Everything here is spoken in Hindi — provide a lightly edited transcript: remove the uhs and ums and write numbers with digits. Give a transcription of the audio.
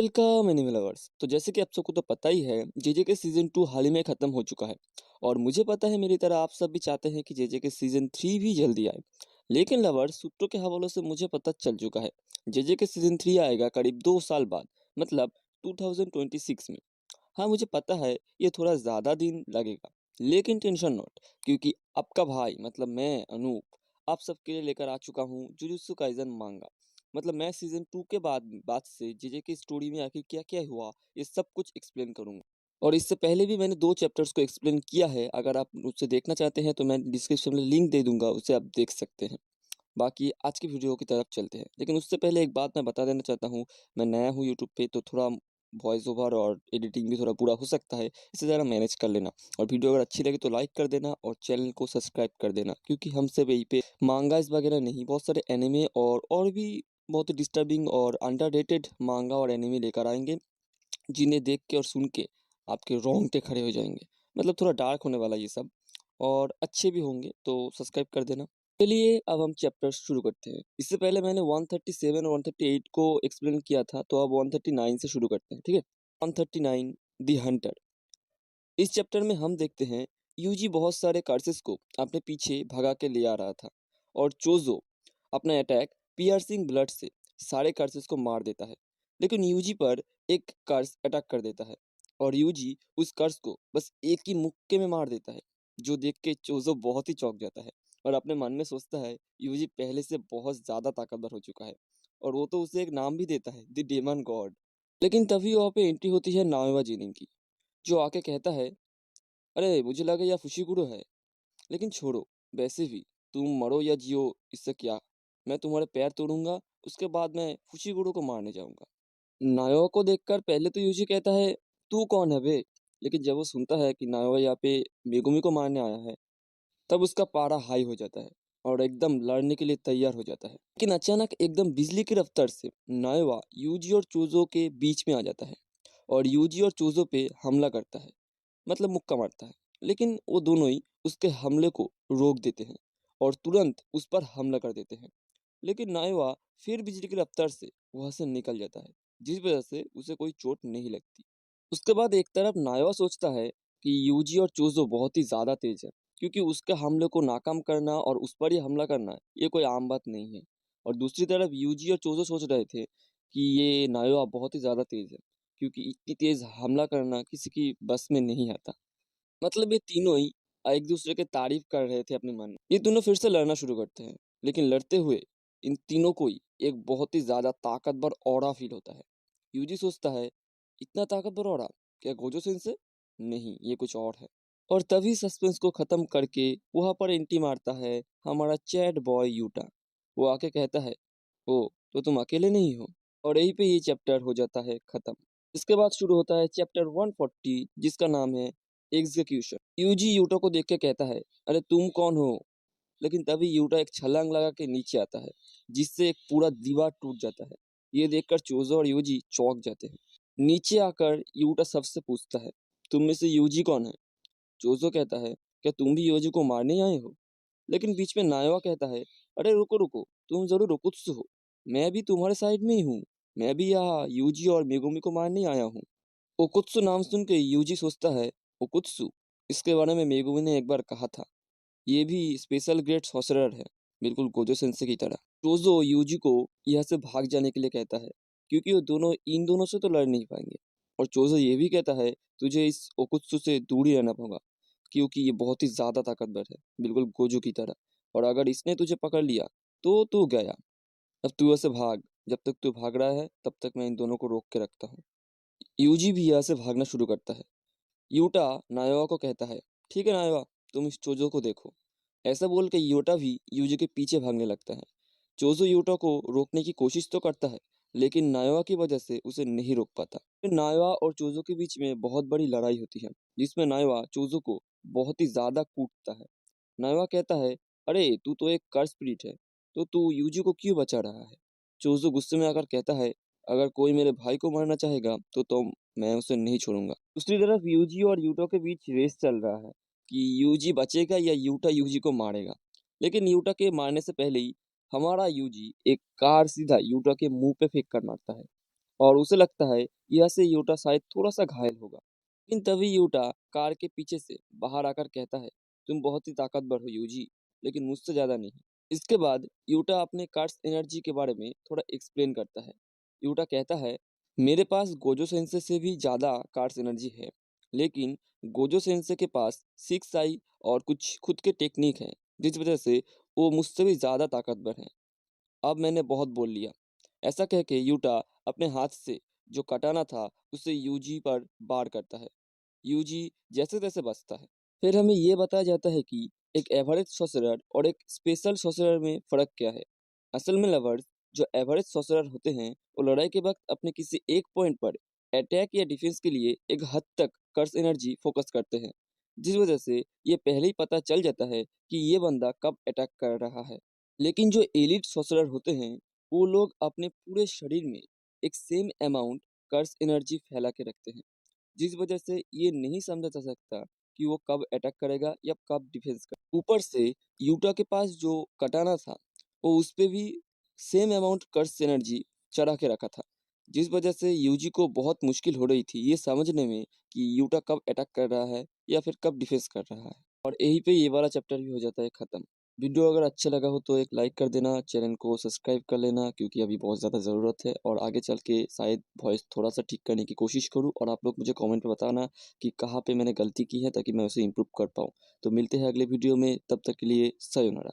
Welcome anime lovers. तो जैसे कि आप सबको तो पता ही है, जेजे के सीजन 2 हाल ही में खत्म हो चुका है। और मुझे पता है मेरी तरह आप सब भी चाहते हैं कि जेजे के सीजन 3 भी जल्दी आए। लेकिन लवर्स, सूत्रों के हवालों से मुझे पता चल चुका है जेजे के सीजन 3 आएगा करीब 2 साल बाद, मतलब 2026 में। हाँ, मुझे पता है ये थोड़ा ज़्यादा दिन लगेगा, लेकिन टेंशन नॉट, क्योंकि आपका भाई मतलब मैं अनूप आप सबके लिए लेकर आ चुका हूँ जुजुत्सु काइजन मांगा। मतलब मैं सीजन 2 के बाद से जेजे की स्टोरी में आखिर क्या क्या हुआ ये सब कुछ एक्सप्लेन करूंगा। और इससे पहले भी मैंने 2 चैप्टर्स को एक्सप्लेन किया है, अगर आप उसे देखना चाहते हैं तो मैं डिस्क्रिप्शन में लिंक दे दूंगा, उसे आप देख सकते हैं। बाकी आज की वीडियो की तरफ चलते हैं, लेकिन उससे पहले एक बात मैं बता देना चाहता हूँ। मैं नया हूँ यूट्यूब पे, तो थोड़ा वॉइस ओवर और एडिटिंग भी थोड़ा बुरा हो सकता है, इसे ज़रा मैनेज कर लेना। और वीडियो अगर अच्छी लगे तो लाइक कर देना और चैनल को सब्सक्राइब कर देना, क्योंकि हम सब यहीं पे मांगास वगैरह नहीं, बहुत सारे एनिमे और भी बहुत ही डिस्टर्बिंग और अंडररेटेड मांगा और एनिमे लेकर आएंगे, जिन्हें देख के और सुन के आपके रोंगटे खड़े हो जाएंगे। मतलब थोड़ा डार्क होने वाला ये सब, और अच्छे भी होंगे, तो सब्सक्राइब कर देना। चलिए अब हम चैप्टर शुरू करते हैं। इससे पहले मैंने 137 और 138 को एक्सप्लेन किया था, तो अब 139 से शुरू करते हैं, ठीक है। 139 दी हंटर। इस चैप्टर में हम देखते हैं यूजी बहुत सारे कर्सेस को अपने पीछे भगा के ले आ रहा था, और चोजो अपना अटैक पियर्सिंग ब्लड से सारे कर्सेस को मार देता है। लेकिन यूजी पर एक कर्स अटैक कर देता है, और यूजी उस कर्स को बस एक ही मुक्के में मार देता है, जो देख के चोजो बहुत ही चौंक जाता है और अपने मन में सोचता है यूजी पहले से बहुत ज्यादा ताकतवर हो चुका है, और वो तो उसे एक नाम भी देता है, द डेमन गॉड। लेकिन तभी वहाँ पे एंट्री होती है नाओया जिनिंग की, जो आके कहता है, अरे मुझे लगा यह फुशीकुडो है, लेकिन छोड़ो, वैसे भी तुम मरो या जियो, इससे क्या। मैं तुम्हारे पैर तोड़ूंगा, उसके बाद मैं फुशीकुडो को मारने जाऊंगा। नायो को देखकर पहले तो यूजी कहता है, तू कौन है बे। लेकिन जब वो सुनता है कि नायो यहाँ पे मेगुमी को मारने आया है, तब उसका पारा हाई हो जाता है और एकदम लड़ने के लिए तैयार हो जाता है। लेकिन अचानक एकदम बिजली की रफ्तार से नायोवा यूजी और चूजो के बीच में आ जाता है, और यूजी और चूजो पे हमला करता है, मतलब मुक्का मारता है। लेकिन वो दोनों ही उसके हमले को रोक देते हैं और तुरंत उस पर हमला कर देते हैं। लेकिन नायवा फिर बिजली की रफ्तार से वहां से निकल जाता है, जिस वजह से उसे कोई चोट नहीं लगती। उसके बाद एक तरफ नायवा सोचता है कि यूजी और चूजो बहुत ही ज्यादा तेज है, क्योंकि उसके हमले को नाकाम करना और उस पर ही हमला करना ये कोई आम बात नहीं है। और दूसरी तरफ यूजी और चूजो सोच रहे थे कि ये नायवा बहुत ही ज्यादा तेज है, क्योंकि इतनी तेज हमला करना किसी की बस में नहीं आता। मतलब ये तीनों ही एक दूसरे के तारीफ कर रहे थे अपने मन में। ये दोनों फिर से लड़ना शुरू करते हैं, लेकिन लड़ते हुए इन तीनों को ही एक बहुत ही ज्यादा ताकतवर ऑरा फील होता है। यूजी सोचता है, इतना ताकतवर ऑरा, क्या गोजो सेंसे? नहीं, ये कुछ और है। और तभी सस्पेंस को खत्म करके वहां पर एंट्री मारता है हमारा चैट बॉय यूटा। वो आके कहता है, ओ तो तुम अकेले नहीं हो। और यहीं पे ये चैप्टर हो जाता है खत्म। इसके बाद शुरू होता है चैप्टर 140, जिसका नाम है एग्जीक्यूशन। यूजी यूटा को देख के कहता है, अरे तुम कौन हो। लेकिन तभी यूटा एक छलांग लगा के नीचे आता है, जिससे एक पूरा दीवार टूट जाता है। ये देखकर चोजो और यूजी चौंक जाते हैं। नीचे आकर यूटा सबसे पूछता है, तुम में से यूजी कौन है? चोजो कहता है, क्या तुम भी यूजी को मारने आए हो? लेकिन बीच में नायवा कहता है, अरे रुको रुको, तुम जरूर रोकुत्सु हो। मैं भी तुम्हारे साइड में ही हूँ। मैं भी यहाँ यूजी और मेगुमी को मारने आया हूँ। ओकुत्सु नाम सुन के यूजी सोचता है, ओकुत्सु, इसके बारे में मेगुमी ने एक बार कहा था। ये भी स्पेशल ग्रेड सॉर्सरर है, बिल्कुल गोजो सेंसे की तरह। टोजो यूजी को यहाँ से भाग जाने के लिए कहता है, क्योंकि वो दोनों इन दोनों से तो लड़ नहीं पाएंगे। और चोजो ये भी कहता है, तुझे इस ओकुत्सु से दूर ही रहना होगा, क्योंकि ये बहुत ही ज्यादा ताकतवर है, बिल्कुल गोजो की तरह। और अगर इसने तुझे पकड़ लिया तो तू गया। अब तू ऐसे भाग, जब तक तू भाग रहा है तब तक मैं इन दोनों को रोक के रखता हूँ। यूजी भी यहाँ से भागना शुरू करता है। यूटा नायोवा को कहता है, ठीक है नायोवा, तुम इस चोजो को देखो। ऐसा बोल के यूटा भी यूजी के पीछे भागने लगता है। चोजो यूटा को रोकने की कोशिश तो करता है, लेकिन नायोवा की वजह से उसे नहीं रोक पाता। फिर नायोवा और चोजो के बीच में बहुत बड़ी लड़ाई होती है, जिसमें नायोवा चोजो को बहुत ही ज्यादा कूटता है। नायोवा कहता है, अरे तू तो एक कर्स स्पिरिट है, तो तू यूजी को क्यों बचा रहा है? चोजो गुस्से में आकर कहता है, अगर कोई मेरे भाई को मारना चाहेगा तो मैं उसे नहीं छोड़ूंगा। दूसरी तरफ यूजी और यूटा के बीच रेस चल रहा है कि यूजी बचेगा या यूटा यूजी को मारेगा। लेकिन यूटा के मारने से पहले ही हमारा यूजी एक कार सीधा यूटा के मुंह पे फेंक कर मारता है, और उसे लगता है यह से यूटा शायद थोड़ा-सा घायल होगा। लेकिन तभी यूटा कार के पीछे से बाहर आकर कहता है, "तुम बहुत ही ताकतवर हो यूजी, लेकिन मुझसे ज़्यादा नहीं।" इसके बाद यूटा अपने कार्स एनर्जी के बारे में थोड़ा एक्सप्लेन करता है। यूटा कहता है, "मेरे पास गोजो सेंसे से भी ज़्यादा कार्स एनर्जी है, लेकिन गोजो सेंसे के पास 6 आई और कुछ खुद के टेक्निक हैं, जिस वजह से वो मुझसे भी ज़्यादा ताकतवर हैं। अब मैंने बहुत बोल लिया।" ऐसा कह के यूटा अपने हाथ से जो कटाना था उसे यूजी पर वार करता है। यूजी जैसे-तैसे बचता है। फिर हमें ये बताया जाता है कि एक एवरेज सॉर्सरर और एक स्पेशल सॉर्सरर में फ़र्क क्या है। असल में लवर्स जो एवरेज सॉर्सरर होते हैं, वो लड़ाई के वक़्त अपने किसी एक पॉइंट पर अटैक या डिफेंस के लिए एक हद तक कर्स एनर्जी फ़ोकस करते हैं, जिस वजह से ये पहले ही पता चल जाता है कि ये बंदा कब अटैक कर रहा है। लेकिन जो एलीट सॉर्सरर होते हैं, वो लोग अपने पूरे शरीर में एक सेम अमाउंट कर्स एनर्जी फैला के रखते हैं, जिस वजह से ये नहीं समझा जा सकता कि वो कब अटैक करेगा या कब डिफेंस कर। ऊपर से यूटा के पास जो कटाना था, वो उस पे भी सेम अमाउंट कर्स एनर्जी चढ़ा के रखा था, जिस वजह से यूजी को बहुत मुश्किल हो रही थी ये समझने में कि यूटा कब अटैक कर रहा है या फिर कब डिफेंस कर रहा है। और यहीं पे ये वाला चैप्टर भी हो जाता है खत्म। वीडियो अगर अच्छा लगा हो तो एक लाइक कर देना, चैनल को सब्सक्राइब कर लेना क्योंकि अभी बहुत ज़्यादा ज़रूरत है और आगे चल के शायद वॉइस थोड़ा-सा ठीक करने की कोशिश करूँ और आप लोग मुझे कमेंट में बताना कि कहाँ पे मैंने गलती की है ताकि मैं उसे इम्प्रूव कर पाऊँ। तो मिलते हैं अगले वीडियो में, तब तक के लिए सयोनारा।